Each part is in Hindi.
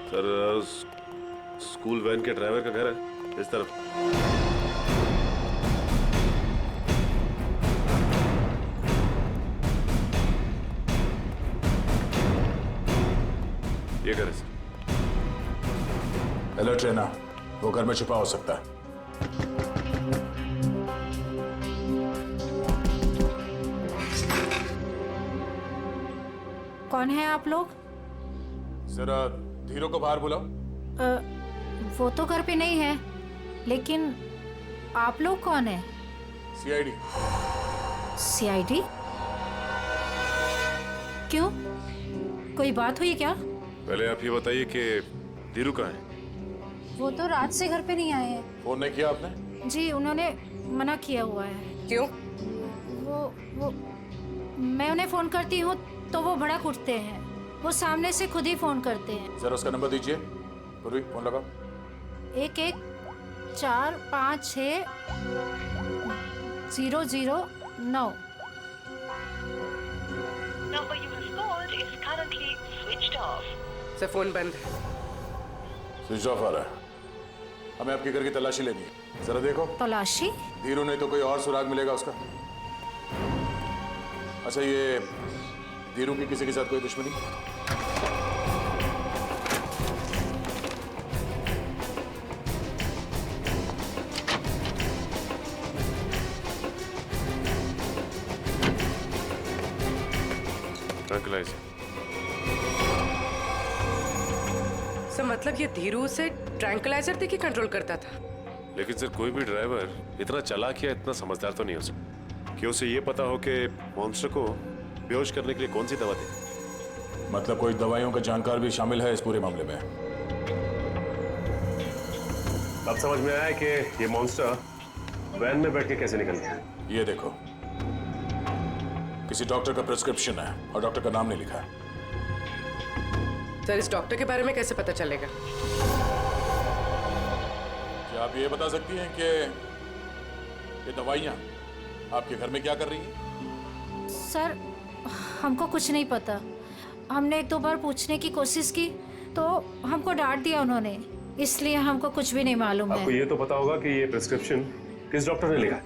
सर स्कूल वैन के ड्राइवर का घर है इस तरफ। ये घर है सर। अलर्ट रहना, वो घर में छुपा हो सकता है। कौन है आप लोग? जरा धीरू को बाहर बुलाओ। वो तो घर पे नहीं है, लेकिन आप लोग कौन है? सीआईडी। सीआईडी? क्यों, कोई बात हुई क्या? पहले आप ये बताइए कि धीरू कहाँ है? वो तो रात से घर पे नहीं आए हैं। फोन नहीं किया आपने? जी, उन्होंने मना किया हुआ है। क्यों? वो मैं उन्हें फोन करती हूँ तो वो भड़क उठते हैं। वो सामने से खुद ही फोन करते हैं। जरा उसका नंबर दीजिए। पूर्वी फोन लगाओ। 11456009। Number you have called is currently switched off. Sir phone बंद है। स्विच ऑफ आ रहा है। हमें आपके घर की तलाशी लेनी है। जरा देखो। तलाशी? धीरू नहीं तो कोई और सुराग मिलेगा उसका। अच्छा, ये धीरू की किसी के साथ कोई दुश्मनी? ट्रैंक्विलाइजर। सर मतलब ये धीरू से ट्रैंक्विलाइजर दे के कंट्रोल करता था? लेकिन सर कोई भी ड्राइवर इतना चालाक या इतना समझदार तो नहीं हो सकता कि उसे ये पता हो कि मॉन्स्टर को बेहोश करने के लिए कौन सी दवा दे। मतलब कोई दवाइयों का जानकार भी शामिल है इस पूरे मामले में। अब समझ में आया कि ये मॉन्स्टर वैन में बैठ के कैसे निकल गया। ये देखो, किसी डॉक्टर का प्रिस्क्रिप्शन है और डॉक्टर का नाम नहीं लिखा है। सर इस डॉक्टर के बारे में कैसे पता चलेगा? क्या आप ये बता सकती हैं कि ये दवाइयाँ आपके घर में क्या कर रही हैं? सर, हमको कुछ नहीं पता। हमने एक दो बार पूछने की कोशिश की तो हमको डांट दिया उन्होंने, इसलिए हमको कुछ भी नहीं मालूम आपको है। ये तो पता होगा कि ये प्रिस्क्रिप्शन किस डॉक्टर ने लिखा?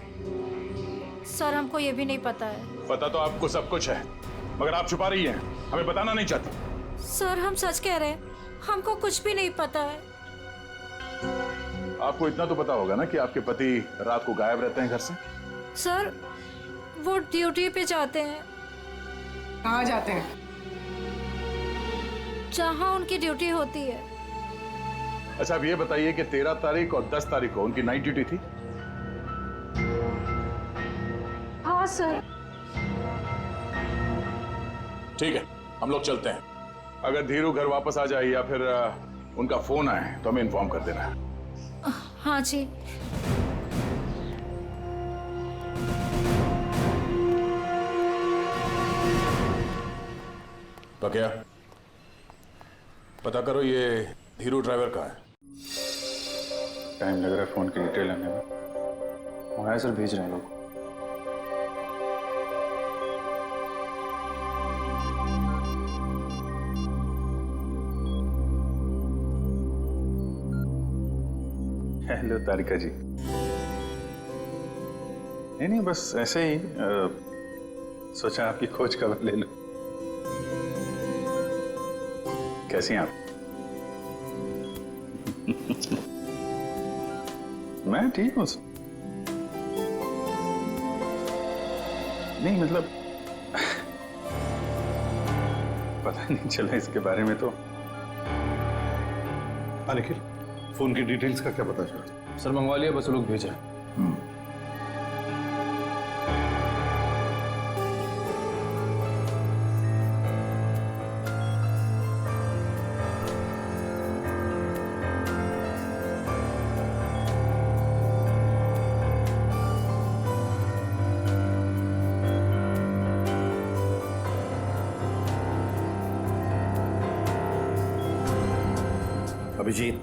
सर हमको ये भी नहीं पता है। पता तो आपको सब कुछ है, मगर आप छुपा रही हैं, हमें बताना नहीं चाहती। सर हम सच कह रहे हैं, हमको कुछ भी नहीं पता है। आपको इतना तो पता होगा ना कि आपके पति रात को गायब रहते हैं घर से? सर वो ड्यूटी पे जाते हैं। कहाँ जाते हैं? जहाँ उनकी ड्यूटी होती है। अच्छा, अब ये बताइए कि 13 तारीख और 10 तारीख को उनकी नाइट ड्यूटी थी? हाँ सर। ठीक है, हम लोग चलते हैं। अगर धीरू घर वापस आ जाए या फिर उनका फोन आए तो हमें इन्फॉर्म कर देना। हाँ जी। तो क्या पता करो ये धीरू ड्राइवर कहाँ है। टाइम लग रहा है फोन की डिटेल आने में। मंगाया सर, भेज रहे हैं लोग। हेलो तारिका जी। नहीं बस ऐसे ही सोचा आपकी खोज खबर ले लूं। कैसी हैं आप? मैं ठीक हूँ। नहीं मतलब पता नहीं चला इसके बारे में तो। निखिल, फोन की डिटेल्स का क्या पता चला? सर मंगवा लिया, बस वो लोग भेजा। अभिजीत,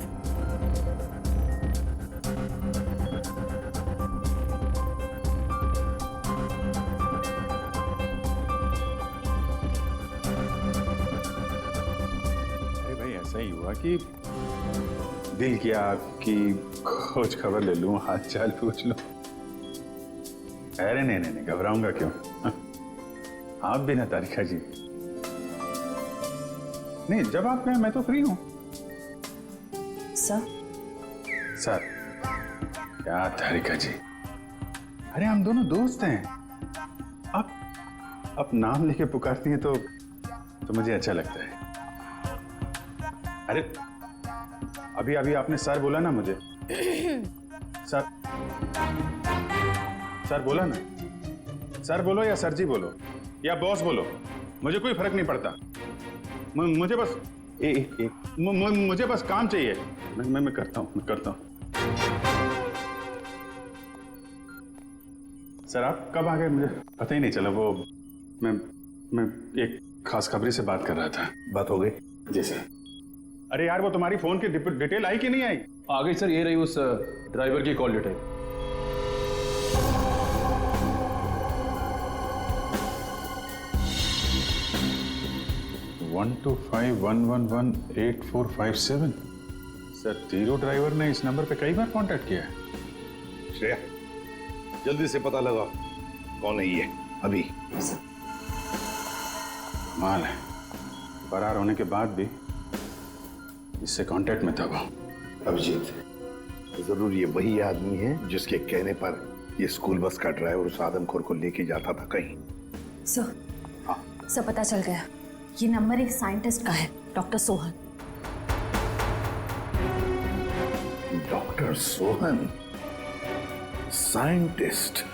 ऐसा ही हुआ कि दिल किया कि खोज खबर ले लूं, हाल चाल पूछ लूं। अरे नहीं, घबराऊंगा क्यों? आप भी ना तारिका जी। नहीं, जब आप कहें मैं तो फ्री हूं। सर क्या तारिका जी, अरे हम दोनों दोस्त हैं। आप नाम लेके पुकारती हैं तो मुझे अच्छा लगता है। अरे अभी आपने सर बोला ना मुझे। सर बोला ना। सर बोलो या सर जी बोलो या बॉस बोलो, मुझे कोई फर्क नहीं पड़ता। मुझे बस मुझे बस काम चाहिए। मैं करता हूँ। सर आप कब आ गए मुझे पता ही नहीं चला। वो मैं एक खास खबरी से बात कर रहा था। बात हो गई? जी सर। अरे यार, वो तुम्हारी फोन की डिटेल आई कि नहीं आई? आ गई सर, ये रही उस ड्राइवर की call detail. One 125111845 sir, Dhiru driver ने इस नंबर पे कई बार कांटेक्ट किया है। श्रेया, जल्दी से पता लगाओ कौन है ये अभी। कमाल है, फरार होने के बाद भी इससे कांटेक्ट में था वो। अभिजीत, जरूर ये वही आदमी है जिसके कहने पर ये स्कूल बस का ड्राइवर उस आदमखोर को लेके जाता था कहीं। सर पता चल गया, ये नंबर एक साइंटिस्ट का है, doctor Sohan. Doctor Sohan, scientist.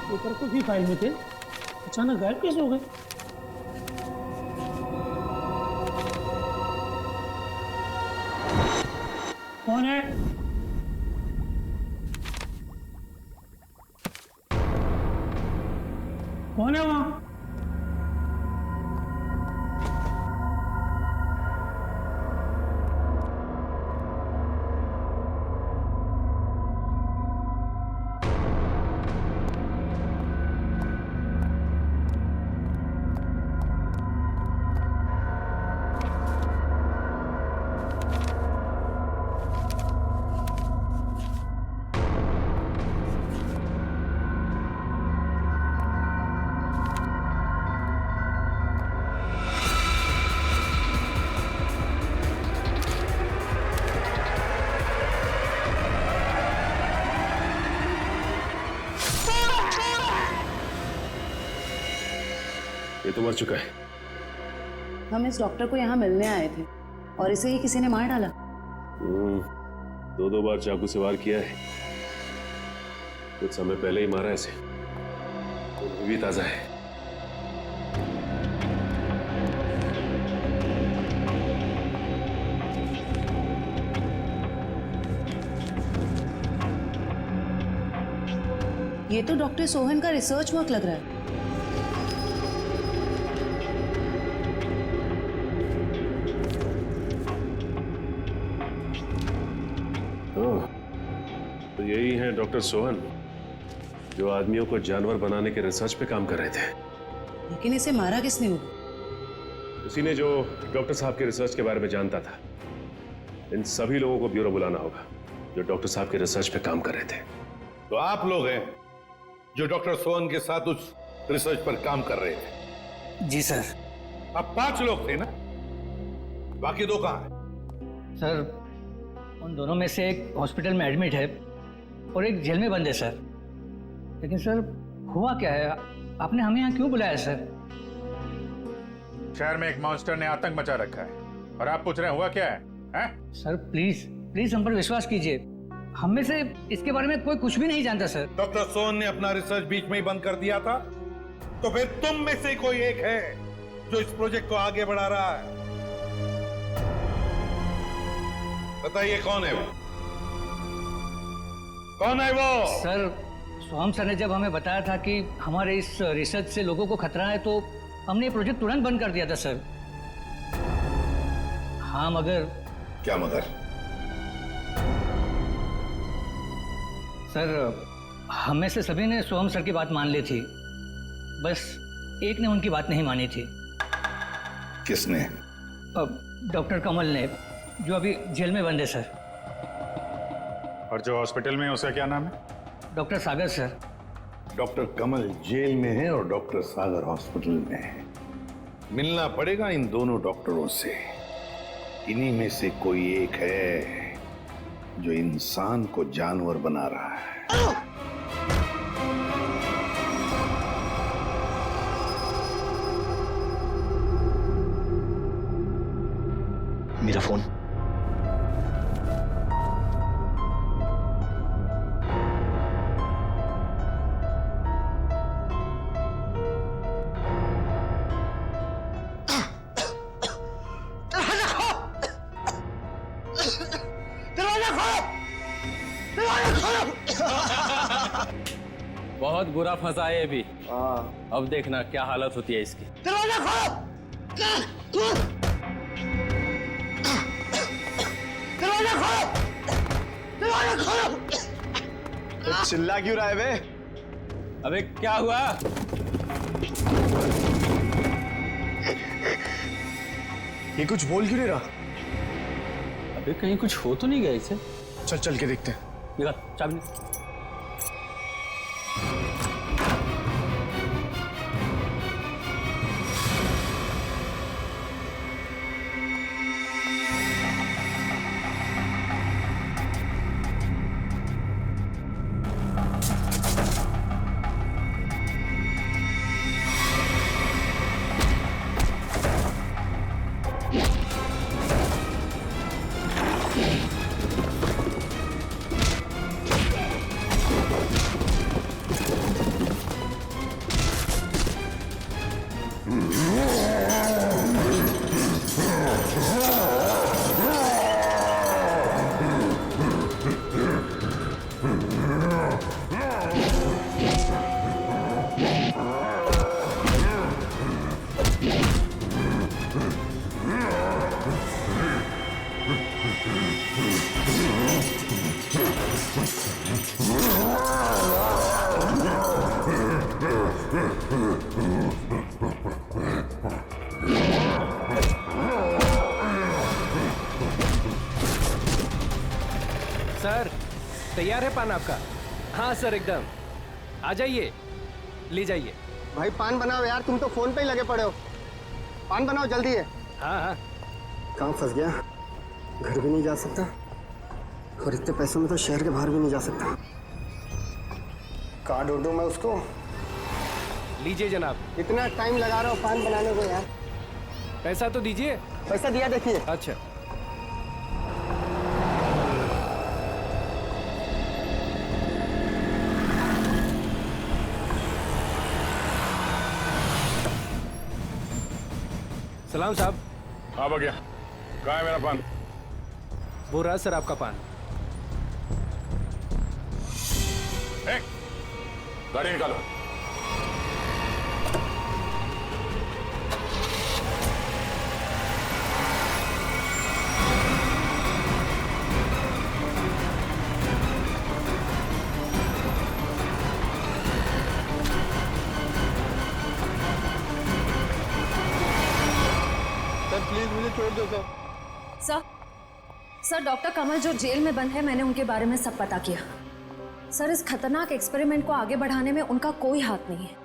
Paper तो भी फाइल में थे, अचानक गायब कैसे हो गए? कौन है? कौन है वहां? ये तो मर चुका है। हम इस डॉक्टर को यहाँ मिलने आए थे और इसे ही किसी ने मार डाला। 2 बार चाकू से वार किया है, कुछ समय पहले ही मारा इसे, तो भी ताजा है। ये तो डॉक्टर सोहन का रिसर्च वर्क लग रहा है। तो यही है डॉक्टर सोहन, जो आदमियों को जानवर बनाने के रिसर्च पे काम कर रहे थे। लेकिन इसे मारा किसने होगा? उसी ने जो डॉक्टर साहब के रिसर्च के बारे में जानता था। इन सभी लोगों को ब्यूरो बुलाना होगा जो डॉक्टर साहब के रिसर्च पे काम कर रहे थे। तो आप लोग हैं जो डॉक्टर सोहन के साथ उस रिसर्च पर काम कर रहे थे? जी सर। अब 5 लोग थे ना, बाकी 2 कहां हैं? सर उन दोनों में से एक हॉस्पिटल में एडमिट है और एक जेल में बंद है सर। लेकिन सर हुआ क्या है, आपने हमें यहाँ क्यों बुलाया सर? शहर में एक मॉन्स्टर ने आतंक मचा रखा है और आप पूछ रहे हैं हुआ क्या है? सर प्लीज हम पर विश्वास कीजिए, हम में से इसके बारे में कोई कुछ भी नहीं जानता सर। डॉक्टर सोहन ने अपना रिसर्च बीच में ही बंद कर दिया था, तो फिर तुम में से कोई एक है जो इस प्रोजेक्ट को आगे बढ़ा रहा है। बताइए कौन है वो? कौन है वो? सर सोहम सर ने जब हमें बताया था कि हमारे इस रिसर्च से लोगों को खतरा है तो हमने ये प्रोजेक्ट तुरंत बंद कर दिया था सर। हाँ मगर क्या मगर? सर हम में से सभी ने सोहम सर की बात मान ली थी, बस एक ने उनकी बात नहीं मानी थी। किसने? डॉक्टर कमल ने, जो अभी जेल में बंद है सर। और जो हॉस्पिटल में है उसका क्या नाम है? डॉक्टर सागर सर। डॉक्टर कमल जेल में है और डॉक्टर सागर हॉस्पिटल में है। मिलना पड़ेगा इन दोनों डॉक्टरों से। इन्हीं में से कोई एक है जो इंसान को जानवर बना रहा है। मेरा फोन। बहुत बुरा फंसा है अभी। अब देखना क्या हालत होती है इसकी। चिल्ला क्यों रहा है बे? अबे क्या हुआ? ये कुछ बोल क्यों नहीं रहा? अबे कहीं कुछ हो तो नहीं गया इसे? चल चल के देखते हैं। निकाल चाबी निकाल। सर तैयार है पान आपका? हाँ सर एकदम। आ जाइए, ले जाइए। भाई पान बनाओ यार, तुम तो फोन पे ही लगे पड़े हो। पान बनाओ जल्दी है। हाँ हाँ। कहाँ फंस गया? घर भी नहीं जा सकता और इतने पैसों में तो शहर के बाहर भी नहीं जा सकता। कहाँ ढूंढूं मैं उसको? लीजिए जनाब। इतना टाइम लगा रहा हूँ पान बनाने को यार। पैसा तो दीजिए। पैसा दिया देखिए। अच्छा सलाम साहब। हाँ बगिया, कहाँ है मेरा पान? वो रहा सर आपका पान। गाड़ी निकालो। प्लीज मुझे छोड़ दो सर। सर डॉक्टर कमल जो जेल में बंद है, मैंने उनके बारे में सब पता किया। सर इस खतरनाक एक्सपेरिमेंट को आगे बढ़ाने में उनका कोई हाथ नहीं है।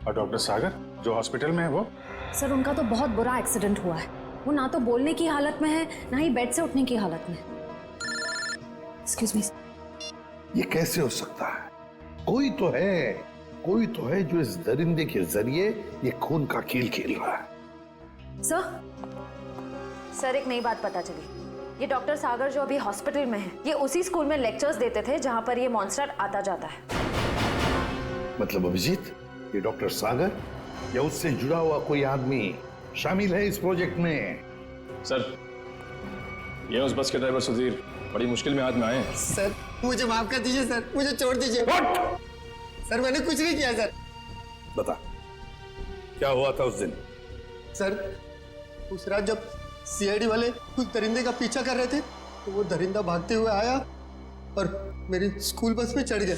और डॉक्टर सागर जो हॉस्पिटल में है वो? सर उनका तो बहुत बुरा एक्सीडेंट हुआ है। वो ना तो बोलने की हालत में है, ना ही बेड से उठने की हालत में। Excuse me. ये कैसे हो सकता है? कोई तो है जो इस दरिंदे के जरिए ये खून का खेल खेल रहा है। सर एक नई बात पता चली। ये डॉक्टर सागर जो अभी हॉस्पिटल में है, ये उसी स्कूल में लेक्चर्स देते थे जहां पर ये मॉन्स्टर आता जाता है। मतलब अभिजीत, ये डॉक्टर सागर या उससे जुड़ा हुआ कोई आदमी शामिल है इस प्रोजेक्ट में? सर ये उस बस के ड्राइवर सुधीर बड़ी मुश्किल में हाथ में आए हैं। सर मुझे माफ कर दीजिए सर, मुझे छोड़ दीजिए। सर मैंने कुछ नहीं किया सर। बता क्या हुआ था उस दिन? सर उस रात जब सीआईडी वाले उस दरिंदे का पीछा कर रहे थे तो वो दरिंदा भागते हुए आया और मेरी स्कूल बस में चढ़ गया।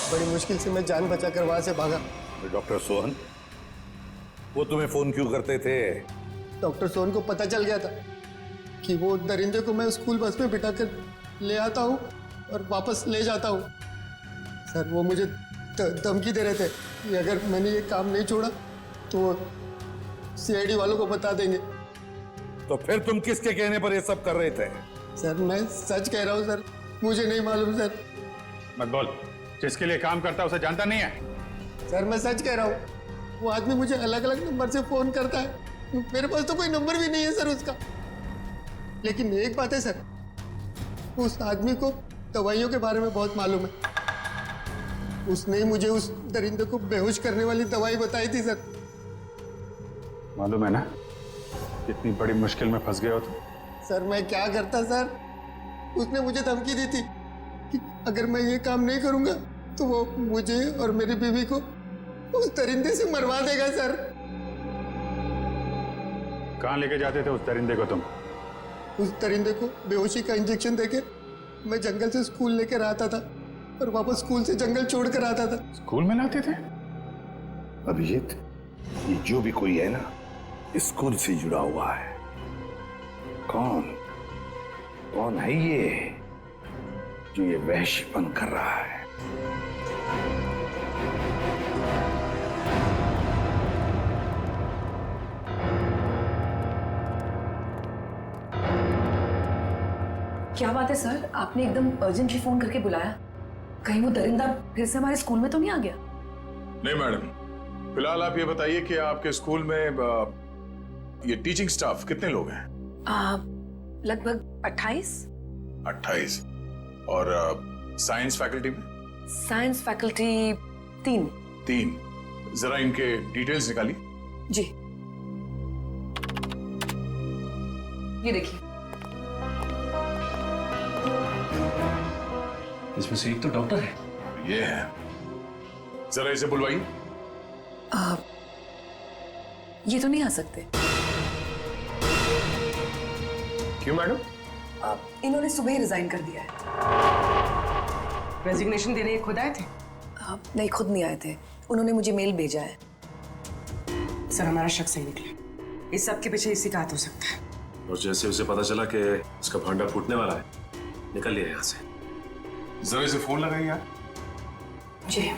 बड़ी मुश्किल से मैं जान बचाकर वहां से भागा। डॉक्टर सोहन वो तुम्हें फोन क्यों करते थे? डॉक्टर सोहन को पता चल गया था कि वो दरिंदे को मैं स्कूल बस में बिठाकर ले आता हूँ और वापस ले जाता हूँ। सर वो मुझे धमकी दे रहे थे कि अगर मैंने ये काम नहीं छोड़ा तो वो सीआईडी वालों को बता देंगे। तो फिर तुम किसके कहने पर ये सब कर रहे थे? सर मैं सच कह रहा हूँ सर, मुझे नहीं मालूम सर। मत बोल, जिसके लिए काम करता है उसे जानता नहीं है। सर मैं सच कह रहा हूँ, वो आदमी मुझे अलग अलग नंबर से फोन करता है, मेरे पास तो कोई नंबर भी नहीं है सर उसका। लेकिन एक बात है सर, उस आदमी को दवाइयों के बारे में बहुत मालूम है। उसने ही मुझे उस दरिंदे को बेहोश करने वाली दवाई बताई थी सर। मालूम है ना कितनी बड़ी मुश्किल में फंस गए हो तुम। सर मैं क्या करता सर, उसने मुझे धमकी दी थी कि अगर मैं ये काम नहीं करूंगा तो वो मुझे और मेरी बीवी को उस दरिंदे से मरवा देगा सर। कहाँ लेके जाते थे उस दरिंदे को तुम? उस दरिंदे को बेहोशी का इंजेक्शन देके मैं जंगल से स्कूल लेकर आता था और वापस स्कूल से जंगल छोड़ कर आता था। स्कूल में लाते थे? अभिजीत ये जो भी कोई है ना स्कूल से जुड़ा हुआ है। कौन है ये जो ये वहशीपन कर रहा है? क्या बात है सर, आपने एकदम अर्जेंटली फोन करके बुलाया? कहीं वो दरिंदा फिर से हमारे स्कूल में तो नहीं आ गया? नहीं मैडम, फिलहाल आप ये बताइए कि आपके स्कूल में ये टीचिंग स्टाफ कितने लोग हैं? लगभग 28। 28। और साइंस फैकल्टी में? Science faculty 3। जरा इनके डिटेल्स निकालिए। जी ये देखिए। इसमें से एक तो डॉक्टर है। ये है, जरा इसे बुलवाइए। ये तो नहीं आ सकते। क्यों मैडम? इन्होंने सुबह ही रिजाइन कर दिया है। रेजिग्नेशन देने ये खुद आए थे? नहीं खुद नहीं आए थे, उन्होंने मुझे मेल भेजा है। सर हमारा शक सही निकला, इस सब के पीछे इसी का हाथ हो सकता है। और जैसे उसे पता चला कि उसका भांडा फूटने वाला है, निकल लिया यहाँ से। जरा इसे फोन लगाइए आप। जी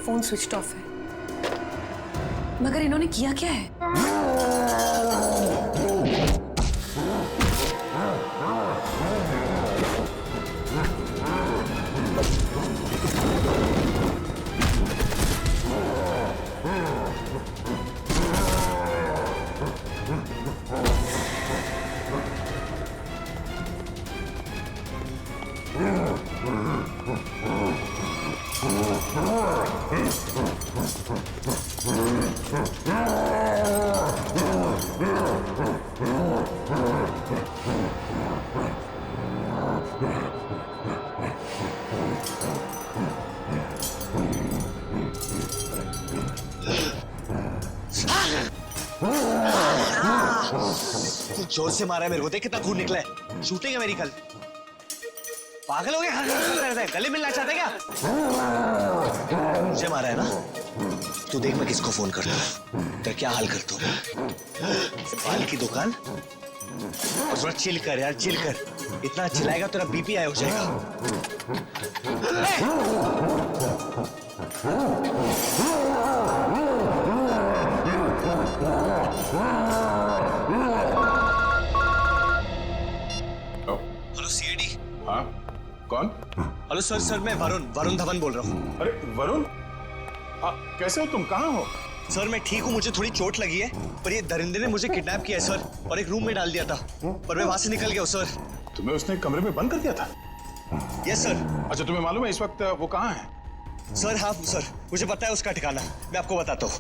फोन स्विच ऑफ है। मगर इन्होंने किया क्या है? जोर से मारा है मेरे को, देख कितना खून निकला है। शूटिंग है मेरी कल। पागल हो गया? गले मिलना चाहते क्या? मुझे मारा है ना? तू देख मैं किसको फोन करता हूँ, तेरा क्या हाल करता हूँ। बाल की दुकान और थोड़ा चिल कर यार, चिल कर। इतना चिल्लाएगा तेरा बीपी हाई हो जाएगा। Hello CID. हाँ कौन? हेलो सर मैं वरुण धवन बोल रहा हूँ। अरे वरुण, कैसे हो तुम? कहाँ हो? सर मैं ठीक हूँ, मुझे थोड़ी चोट लगी है, पर ये दरिंदे ने मुझे किडनैप किया है सर, और एक रूम में डाल दिया था, पर मैं वहां से निकल गया हूँ सर। तुम्हें उसने कमरे में बंद कर दिया था? Yes sir. अच्छा तुम्हें मालूम है इस वक्त वो कहाँ है? सर हाँ सर, मुझे पता है उसका ठिकाना, मैं आपको बताता हूँ।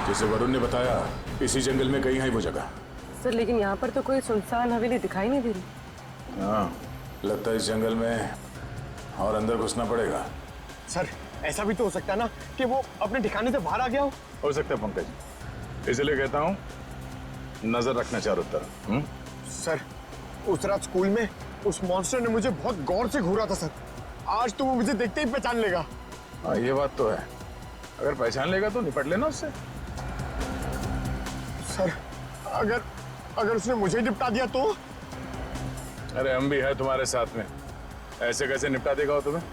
जैसे वरुण ने बताया इसी जंगल में कहीं है वो जगह। सर लेकिन यहाँ पर तो कोई सुनसान हवेली दिखाई नहीं दे रही। हाँ लगता है इस जंगल में और अंदर घुसना पड़ेगा। सर ऐसा भी तो हो सकता है ना कि वो अपने ठिकाने से बाहर आ गया हो सकता है पंकज, इसलिए कहता हूँ नजर रखना चारों तरफ। सर उस रात स्कूल में उस मॉन्स्टर ने मुझे बहुत गौर से घूरा था सर, आज तो वो मुझे देखते ही पहचान लेगा। हाँ ये बात तो है, अगर पहचान लेगा तो निपट लेना उससे। सर अगर उसने मुझे निपटा दिया तो? अरे हम भी है तुम्हारे साथ में, ऐसे कैसे निपटा देगा वो तुम्हें?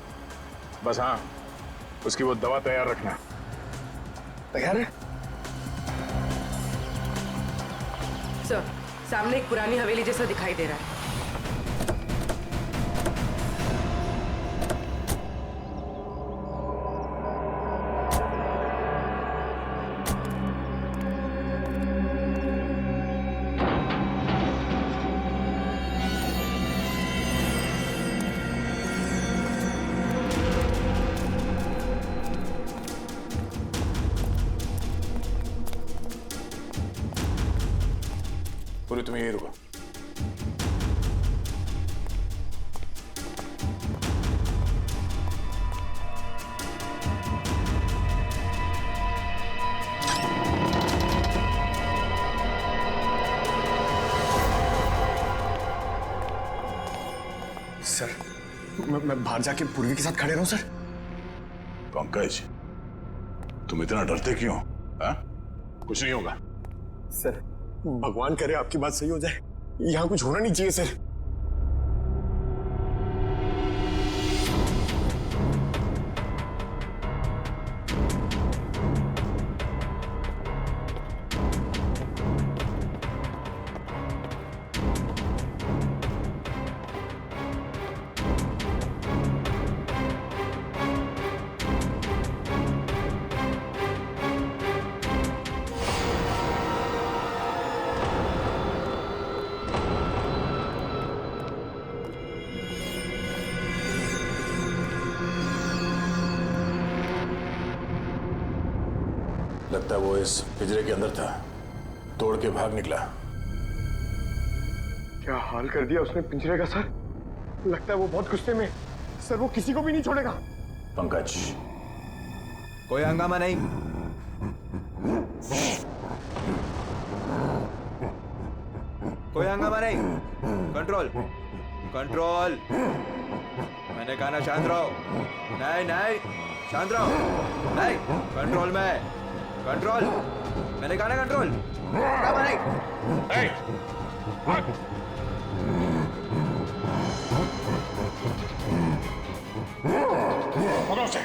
बस हाँ उसकी वो दवा तैयार रखना। तैयार है सर, सामने एक पुरानी हवेली जैसा दिखाई दे रहा है। पूरी तुम्हें यही रुको। सर मैं बाहर जाके पूर्वी के साथ खड़े रहूं सर? पंकज तुम इतना डरते क्यों? हाँ कुछ नहीं होगा। सर भगवान करे आपकी बात सही हो जाए, यहाँ कुछ होना नहीं चाहिए सर। लगता है वो इस पिंजरे के अंदर था, तोड़ के भाग निकला। क्या हाल कर दिया उसने पिंजरे का सर, लगता है वो बहुत गुस्से में सर, वो किसी को भी नहीं छोड़ेगा। पंकज कोई हंगामा नहीं, कोई हंगामा नहीं, कंट्रोल कंट्रोल। मैंने कहा ना शांत रहो। नहीं नहीं शांत रहो, नहीं कंट्रोल में, कंट्रोल। मैंने कहा ना कंट्रोल। हंगामा नहीं। पकड़ो उसे।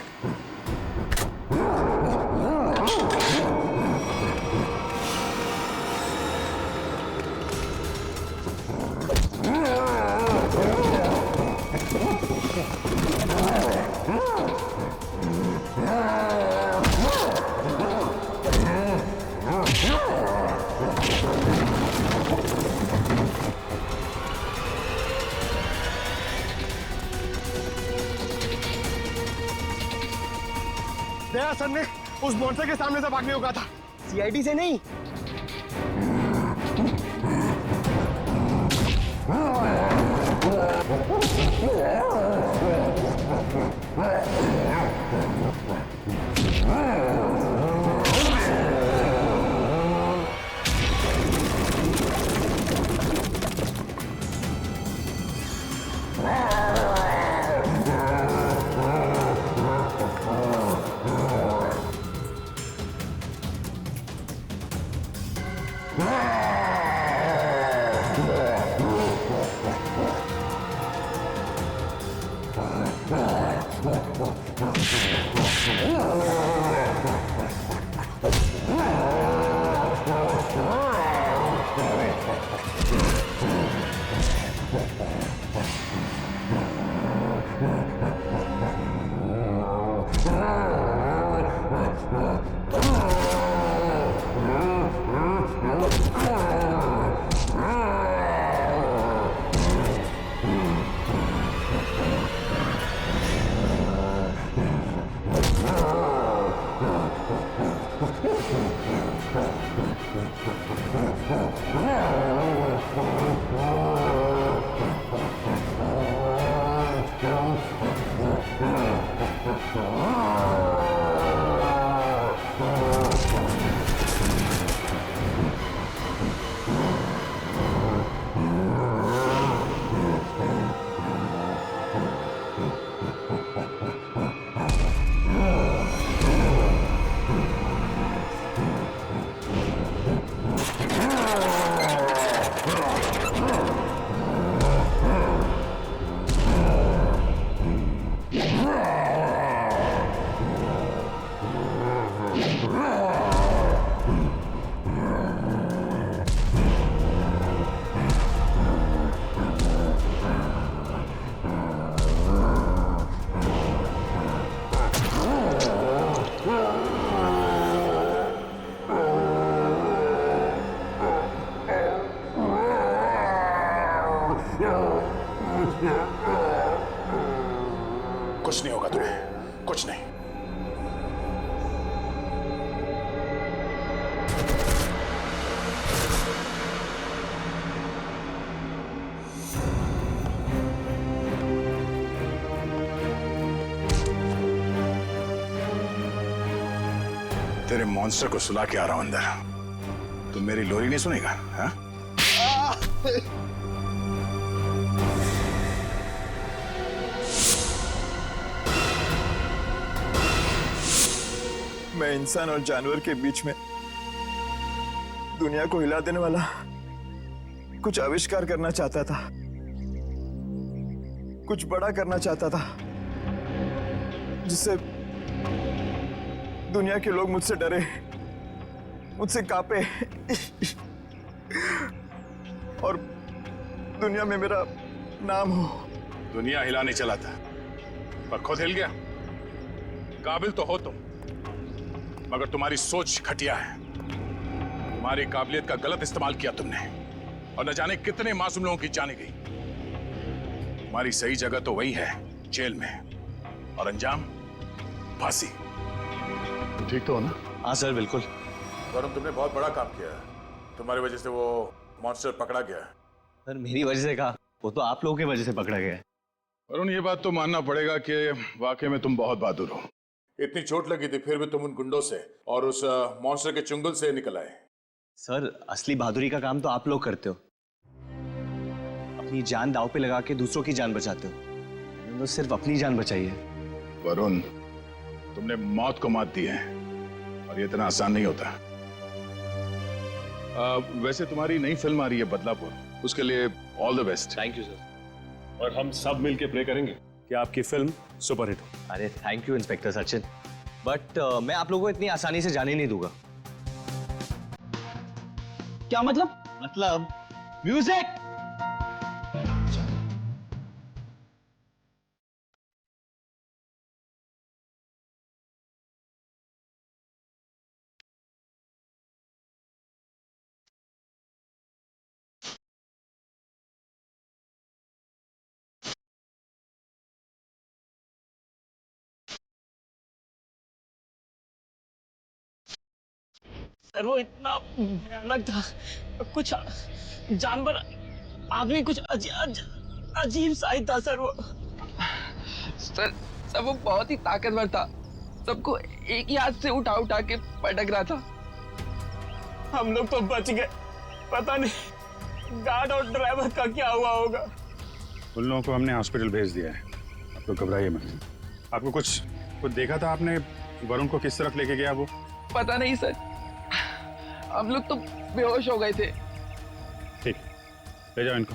दया सर ने उस मॉन्स्टर के सामने से भागने को कहा था, सीआईडी से नहीं। कुछ नहीं होगा तुम्हें, कुछ नहीं। तेरे मॉन्स्टर को सुला के आ रहा हूं अंदर। तुम मेरी लोरी नहीं सुनेगा? हाँ? मैं इंसान और जानवर के बीच में दुनिया को हिला देने वाला कुछ आविष्कार करना चाहता था, कुछ बड़ा करना चाहता था, जिससे दुनिया के लोग मुझसे डरे, मुझसे कांपे और दुनिया में मेरा नाम हो। दुनिया हिलाने चला था पर खुद हिल गया। काबिल तो हो तुम, मगर तुम्हारी सोच घटिया है। तुम्हारी काबिलियत का गलत इस्तेमाल किया तुमने और न जाने कितने मासूम लोगों की जाने गई। तुम्हारी सही जगह तो वही है, जेल में, और अंजाम फांसी। ठीक तो हो ना? हाँ सर, बिल्कुल। वरुण, तुमने बहुत बड़ा काम किया है। तुम्हारी वजह से वो मॉन्स्टर पकड़ा गया। सर मेरी वजह से कहा, वो तो आप लोगों की वजह से पकड़ा गया है। वरुण, ये बात तो मानना पड़ेगा कि वाकई में तुम बहुत बहादुर हो। इतनी चोट लगी थी फिर भी तुम उन गुंडों से और उस मॉन्स्टर के चुंगल से निकल आए। सर असली बहादुरी का काम तो आप लोग करते हो, अपनी जान दांव पे लगा के दूसरों की जान बचाते हो। मैंने तो सिर्फ अपनी जान बचाई है। वरुण, तुमने मौत को मात दी है और ये इतना आसान नहीं होता। वैसे तुम्हारी नई फिल्म आ रही है बदलापुर, उसके लिए all the best. Thank you sir. और हम सब मिलके प्रे करेंगे कि आपकी फिल्म सुपरहिट हो। अरे thank you inspector Sachin, but मैं आप लोगों को इतनी आसानी से जाने नहीं दूंगा। क्या मतलब? मतलब म्यूजिक। सर वो इतना भयानक था, कुछ जानवर आदमी कुछ अजीब सा ही था सर वो। सर वो बहुत ही ताकतवर था, सबको एक ही हाथ से उठा उठा के पटक रहा था। हम लोग तो बच गए, पता नहीं गार्ड और ड्राइवर का क्या हुआ होगा। उन लोगों को हमने हॉस्पिटल भेज दिया है, आप लोग घबराइए मत। आपको कुछ देखा था आपने? वरुण को किस तरफ लेके गया वो? पता नहीं सर, हम लोग तो बेहोश हो गए थे। ठीक, ले जाओ इनको।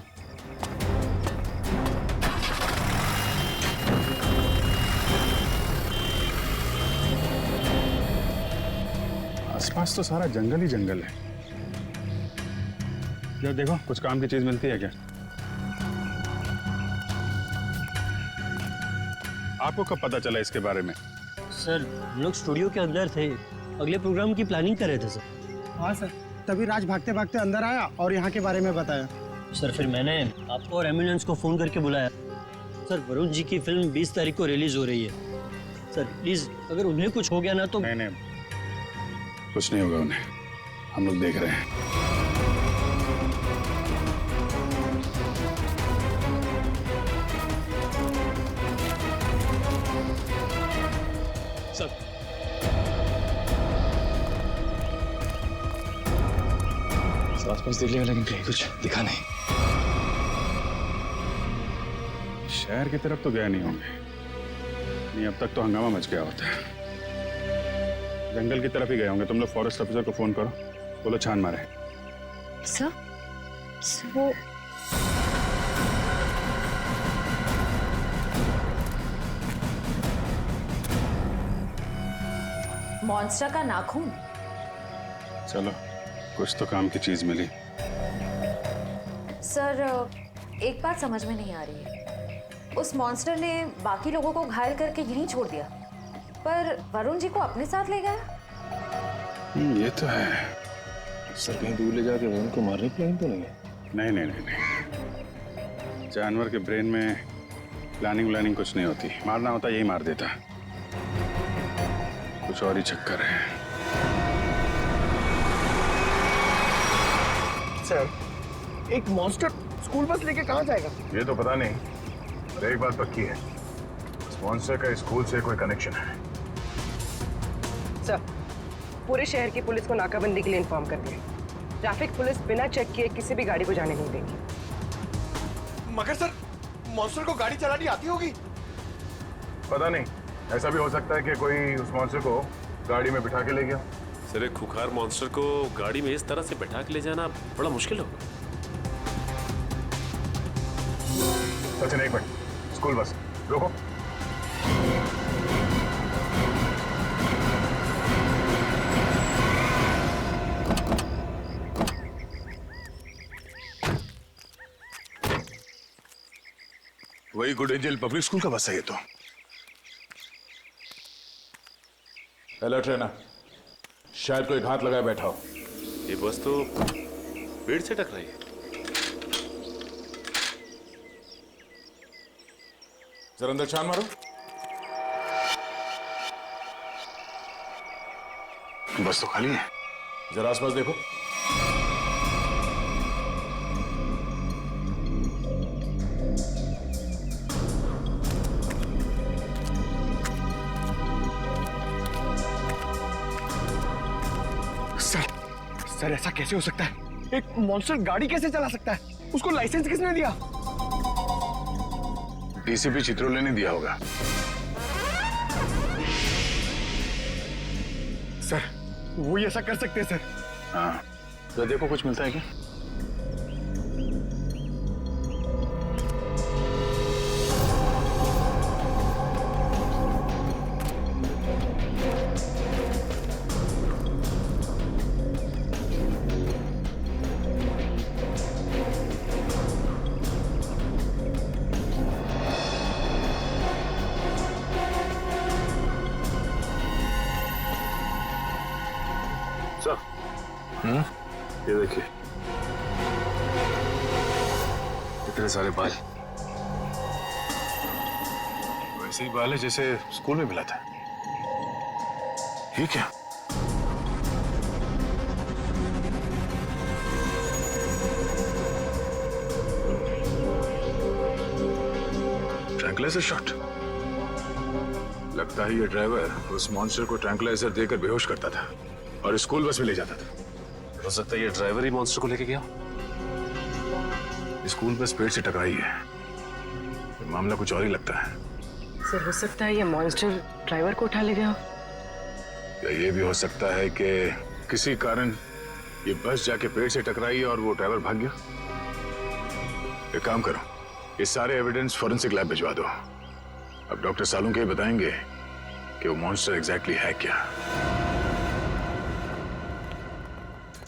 आसपास तो सारा जंगल ही जंगल है। यार देखो, कुछ काम की चीज मिलती है क्या? आपको कब पता चला इसके बारे में? सर हम लोग स्टूडियो के अंदर थे, अगले प्रोग्राम की प्लानिंग कर रहे थे सर। हाँ सर, तभी राज भागते भागते अंदर आया और यहाँ के बारे में बताया। सर फिर मैंने आपको और एम्बुलेंस को फोन करके बुलाया। सर वरुण जी की फिल्म 20 तारीख को रिलीज हो रही है। सर प्लीज अगर उन्हें कुछ हो गया ना तो। नहीं, कुछ नहीं होगा उन्हें, हम लोग देख रहे हैं। सर आसपास देख लिया लेकिन कहीं कुछ दिखा नहीं। शहर की तरफ तो गए नहीं होंगे, नहीं अब तक तो हंगामा मच गया होता है। जंगल की तरफ ही गए होंगे। तुम लोग फॉरेस्ट ऑफिसर को फोन करो, बोलो छान मारे। सर वो मॉन्स्टर का नाखून। चलो कुछ तो काम की चीज मिली। सर एक बात समझ में नहीं आ रही है, उस मॉन्स्टर ने बाकी लोगों को घायल करके यहीं छोड़ दिया, पर वरुण जी को अपने साथ ले गया। ये तो है। सर कहीं दूर ले जाके वरुण को मारने प्लान तो नहीं है? नहीं, जानवर के ब्रेन में प्लानिंग कुछ नहीं होती। मारना होता यही मार देता। कुछ और ही चक्कर है। सर, एक मॉन्स्टर स्कूल बस लेके कहाँ जाएगा? ये तो पता नहीं, पर एक बात पक्की है, इस मॉन्स्टर का स्कूल से कोई कनेक्शन है। सर, पूरे शहर की पुलिस को नाकाबंदी के लिए इन्फॉर्म कर दिया। ट्रैफिक पुलिस बिना चेक किए किसी भी गाड़ी को जाने नहीं देगी। मगर सर, मॉन्स्टर को गाड़ी चलानी आती होगी? पता नहीं, ऐसा भी हो सकता है कि कोई उस मॉन्स्टर को गाड़ी में बिठा के ले गया। सर, एक खुखार मॉन्स्टर को गाड़ी में इस तरह से बैठा के ले जाना बड़ा मुश्किल होगा। सचिन, एक मिनट, स्कूल बस रोको। वही गुड एंजल पब्लिक स्कूल का बस है ये तो। अलर्ट रहना, शायद कोई घात लगाए बैठा हो। ये बस तो पेड़ से टकराई है। जरा अंदर छान मारो। बस तो खाली है। जरा आसपास देखो। सर, ऐसा कैसे हो सकता है? एक मॉन्स्टर गाड़ी कैसे चला सकता है? उसको लाइसेंस किसने दिया? डीसीपी चित्रोले ने दिया होगा। सर, वो ही ऐसा कर सकते हैं सर। हाँ, तो देखो कुछ मिलता है क्या? ये देखिए, इतने सारे बाल। वैसे ही बाल है जैसे स्कूल में मिला था। ये क्या? Tranquilliser shot. लगता है ये ड्राइवर उस मॉन्स्टर को ट्रैंकुलाइजर देकर बेहोश करता था और स्कूल बस में ले जाता था। हो सकता है ये ड्राइवर ही मॉन्स्टर को लेके गया। स्कूल बस पेड़ से टकराई है। मामला कुछ और ही लगता है। सर, हो सकता है ये मॉन्स्टर ड्राइवर को उठा ले गया। या ये भी हो सकता है कि किसी कारण ये बस जाके पेड़ से टकराई और वो ड्राइवर भाग गया। एक काम करो, ये सारे एविडेंस फॉरेंसिक लैब भिजवा दो। अब डॉक्टर सालुंके ही बताएंगे कि वो मॉन्स्टर एग्जैक्टली है क्या।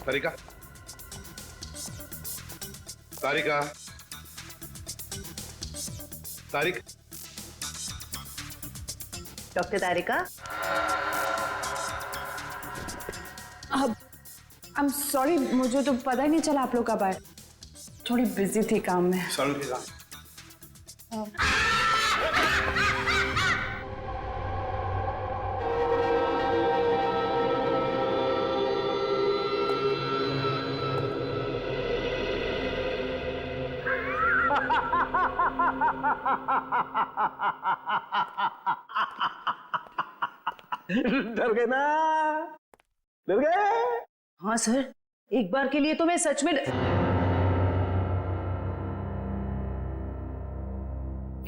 तारिका, तारिका, तारिक, डॉक्टर तारिका। अब आई एम सॉरी, मुझे तो पता ही नहीं चला आप लोग कब आए। थोड़ी बिजी थी काम में। डर गए ना? डर गए? हाँ सर, एक बार के लिए तो मैं सच में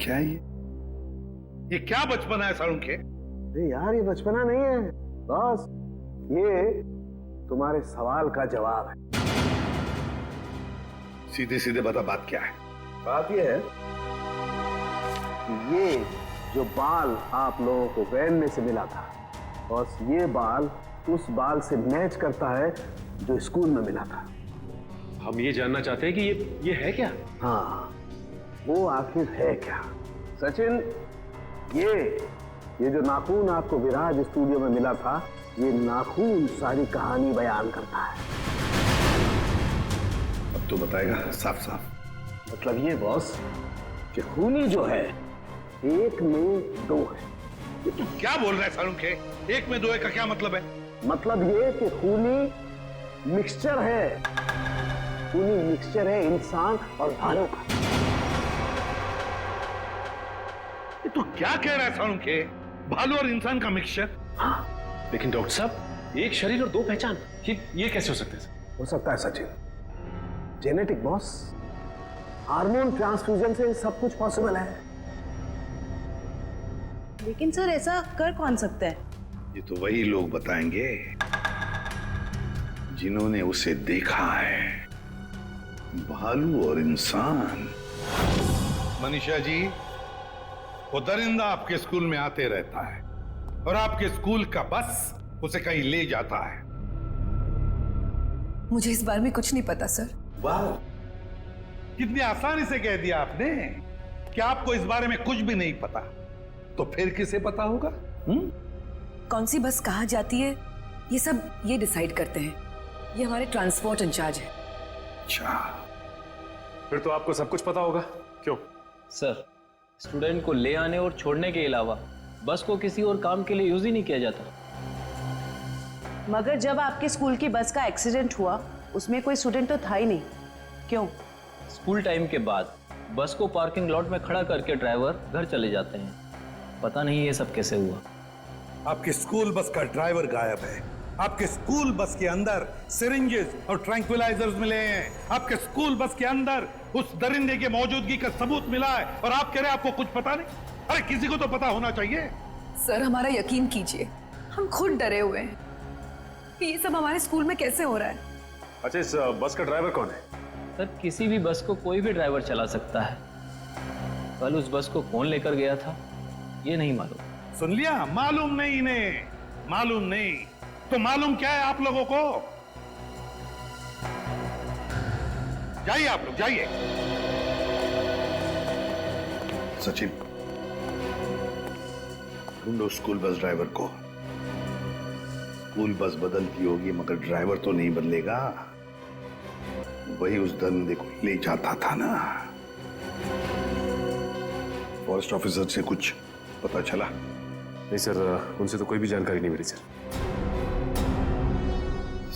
क्या ये क्या बचपना है सालुंके? अरे यार, ये बचपना नहीं है बॉस, ये तुम्हारे सवाल का जवाब है। सीधे सीधे बता, बात क्या है? बात ये है कि ये जो बाल आप लोगों को वैन में से मिला था, बस ये बाल उस बाल से मैच करता है जो स्कूल में मिला था। हम ये जानना चाहते हैं कि ये है क्या? हाँ, वो आखिर है क्या? सचिन, ये जो नाखून आपको विराज स्टूडियो में मिला था, ये नाखून सारी कहानी बयान करता है। अब तो बताएगा साफ साफ। मतलब ये बॉस कि खूनी जो है एक में दो है। ये तू क्या बोल रहा है सालुंखे? एक में दो है का क्या मतलब है? मतलब ये कि खूनी मिक्सचर है, खूनी मिक्सचर है इंसान और भालू का। ये तू क्या कह रहा है सालुंखे? भालू और इंसान का मिक्सचर? हाँ। लेकिन डॉक्टर साहब, एक शरीर और दो पहचान, ये कैसे हो सकते हैं? हो सकता है Sachin, genetic boss, hormone transfusion से सब कुछ पॉसिबल है। लेकिन सर ऐसा कर कौन सकता है? ये तो वही लोग बताएंगे जिन्होंने उसे देखा है, भालू और इंसान। मनीषा जी, वो दरिंदा आपके स्कूल में आते रहता है और आपके स्कूल का बस उसे कहीं ले जाता है। मुझे इस बारे में कुछ नहीं पता सर। वाह, कितनी आसानी से कह दिया आपने कि आपको इस बारे में कुछ भी नहीं पता। तो फिर किसे पता होगा? कौन सी बस कहाँ जाती है ये सब ये डिसाइड करते हैं, ये हमारे ट्रांसपोर्ट इंचार्ज है। अच्छा, फिर तो आपको सब कुछ पता होगा। क्यों? सर, स्टूडेंट को ले आने और छोड़ने के अलावा बस को किसी और काम के लिए यूज ही नहीं किया जाता। मगर जब आपके स्कूल की बस का एक्सीडेंट हुआ उसमें कोई स्टूडेंट तो था ही नहीं, क्यों? स्कूल टाइम के बाद बस को पार्किंग लॉट में खड़ा करके ड्राइवर घर चले जाते हैं। पता नहीं ये सब कैसे हुआ। आपके स्कूल बस का ड्राइवर गायब है। आपके स्कूल बस के अंदर सिरिंजेस और ट्रैंक्विलाइजर्स मिले हैं। आपके स्कूल बस के अंदर उस दरिंदे की मौजूदगी का सबूत मिला है और आप कह रहे हैं आपको कुछ पता नहीं? अरे किसी को तो पता होना चाहिए। सर हमारा यकीन कीजिए, हम खुद डरे हुए हैं कि ये सब हमारे स्कूल में कैसे हो रहा है। अच्छा, इस बस का ड्राइवर कौन है? सर, किसी भी बस को कोई भी ड्राइवर चला सकता है। कल उस बस को कौन लेकर गया था ये नहीं मालूम। सुन लिया? मालूम नहीं इन्हें, मालूम नहीं। तो मालूम क्या है आप लोगों को? जाइए आप लोग, जाइए। सचिन, ढूंढो स्कूल बस ड्राइवर को। स्कूल बस बदलती होगी मगर ड्राइवर तो नहीं बदलेगा। वही उस दरिंदे को ले जाता था ना। फॉरेस्ट ऑफिसर से कुछ पता चला? नहीं सर, उनसे तो कोई भी जानकारी नहीं मिली सर।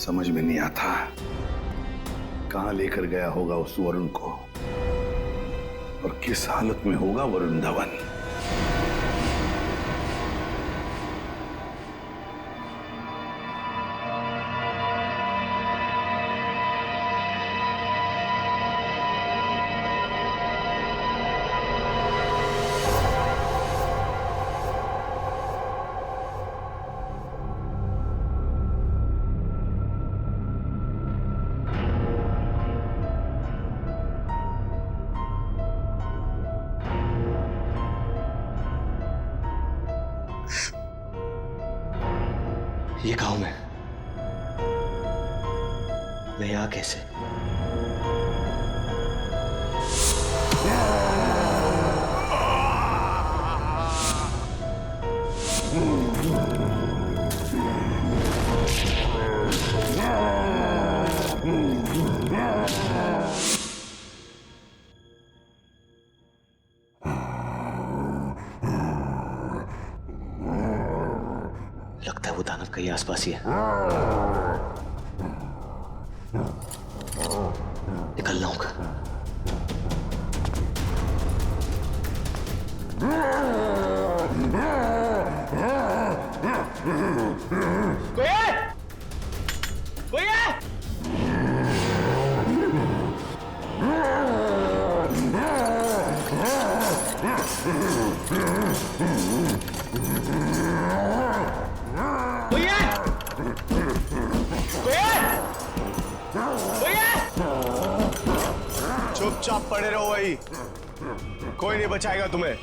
समझ में नहीं आता कहां लेकर गया होगा उस वरुण को और किस हालत में होगा वरुण धवन। ये गांव में मैं यहाँ कैसे? लगता है वो दानव कहीं आसपास ही है। निकलना होगा। कोई है? कोई है? कोई है? कोई है? कोई है? चुपचाप पड़े रहो वही, कोई नहीं बचाएगा तुम्हें।